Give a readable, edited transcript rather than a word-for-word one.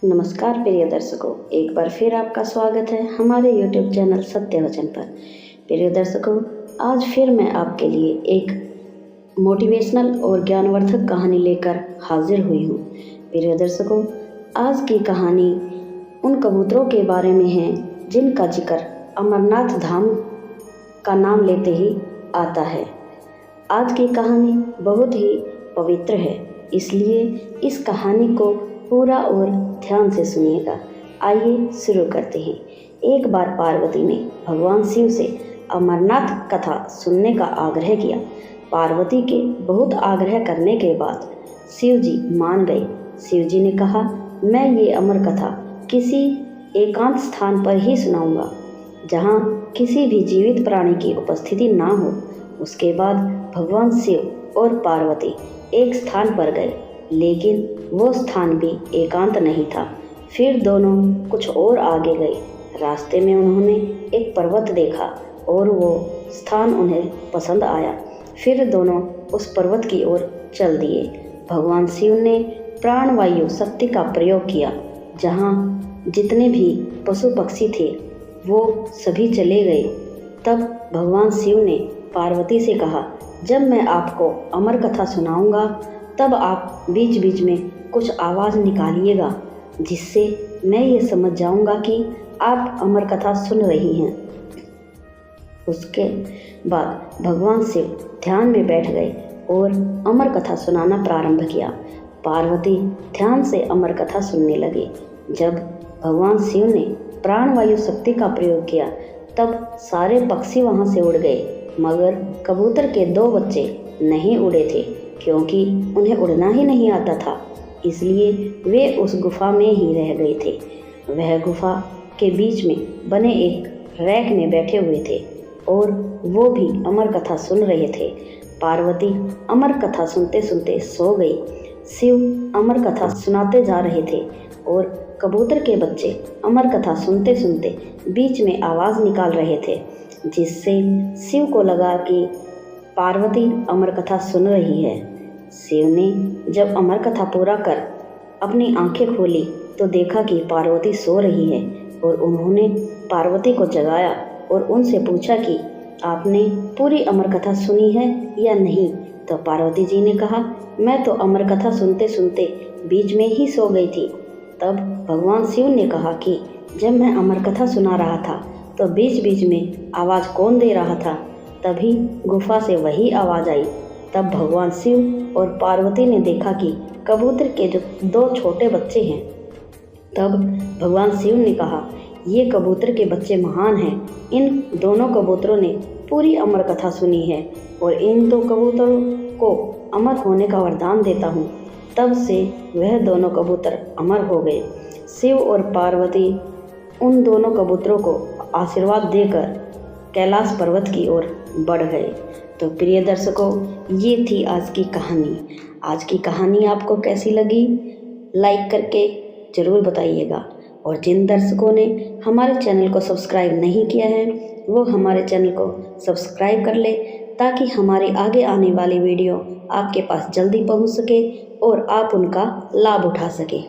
नमस्कार प्रिय दर्शकों, एक बार फिर आपका स्वागत है हमारे YouTube चैनल सत्य वचन पर। प्रिय दर्शकों, आज फिर मैं आपके लिए एक मोटिवेशनल और ज्ञानवर्धक कहानी लेकर हाजिर हुई हूँ। प्रिय दर्शकों, आज की कहानी उन कबूतरों के बारे में है जिनका जिक्र अमरनाथ धाम का नाम लेते ही आता है। आज की कहानी बहुत ही पवित्र है, इसलिए इस कहानी को पूरा और ध्यान से सुनिएगा। आइए शुरू करते हैं। एक बार पार्वती ने भगवान शिव से अमरनाथ कथा सुनने का आग्रह किया। पार्वती के बहुत आग्रह करने के बाद शिव जी मान गए। शिव जी ने कहा, मैं ये अमर कथा किसी एकांत स्थान पर ही सुनाऊंगा जहाँ किसी भी जीवित प्राणी की उपस्थिति ना हो। उसके बाद भगवान शिव और पार्वती एक स्थान पर गए, लेकिन वो स्थान भी एकांत नहीं था। फिर दोनों कुछ और आगे गए। रास्ते में उन्होंने एक पर्वत देखा और वो स्थान उन्हें पसंद आया। फिर दोनों उस पर्वत की ओर चल दिए। भगवान शिव ने प्राणवायु शक्ति का प्रयोग किया। जहाँ जितने भी पशु पक्षी थे वो सभी चले गए। तब भगवान शिव ने पार्वती से कहा, जब मैं आपको अमर कथा सुनाऊंगा तब आप बीच बीच में कुछ आवाज़ निकालिएगा, जिससे मैं ये समझ जाऊंगा कि आप अमर कथा सुन रही हैं। उसके बाद भगवान शिव ध्यान में बैठ गए और अमर कथा सुनाना प्रारंभ किया। पार्वती ध्यान से अमर कथा सुनने लगी। जब भगवान शिव ने प्राणवायु शक्ति का प्रयोग किया तब सारे पक्षी वहाँ से उड़ गए, मगर कबूतर के 2 बच्चे नहीं उड़े थे, क्योंकि उन्हें उड़ना ही नहीं आता था। इसलिए वे उस गुफा में ही रह गए थे। वह गुफा के बीच में बने एक रैक में बैठे हुए थे और वो भी अमर कथा सुन रहे थे। पार्वती अमर कथा सुनते सुनते सो गई। शिव अमर कथा सुनाते जा रहे थे और कबूतर के बच्चे अमर कथा सुनते सुनते बीच में आवाज़ निकाल रहे थे, जिससे शिव को लगा कि पार्वती अमर कथा सुन रही है। शिव ने जब अमर कथा पूरा कर अपनी आंखें खोली तो देखा कि पार्वती सो रही है और उन्होंने पार्वती को जगाया और उनसे पूछा कि आपने पूरी अमर कथा सुनी है या नहीं। तो पार्वती जी ने कहा, मैं तो अमर कथा सुनते सुनते बीच में ही सो गई थी। तब भगवान शिव ने कहा कि जब मैं अमर कथा सुना रहा था तो बीच बीच में आवाज़ कौन दे रहा था? तभी गुफा से वही आवाज़ आई। तब भगवान शिव और पार्वती ने देखा कि कबूतर के जो 2 छोटे बच्चे हैं। तब भगवान शिव ने कहा, ये कबूतर के बच्चे महान हैं। इन दोनों कबूतरों ने पूरी अमर कथा सुनी है और इन 2 कबूतरों को अमर होने का वरदान देता हूँ। तब से वह दोनों कबूतर अमर हो गए। शिव और पार्वती उन दोनों कबूतरों को आशीर्वाद देकर कैलाश पर्वत की ओर बढ़ गए। तो प्रिय दर्शकों, ये थी आज की कहानी। आज की कहानी आपको कैसी लगी? लाइक करके ज़रूर बताइएगा। और जिन दर्शकों ने हमारे चैनल को सब्सक्राइब नहीं किया है वो हमारे चैनल को सब्सक्राइब कर ले, ताकि हमारी आगे आने वाली वीडियो आपके पास जल्दी पहुंच सके और आप उनका लाभ उठा सकें।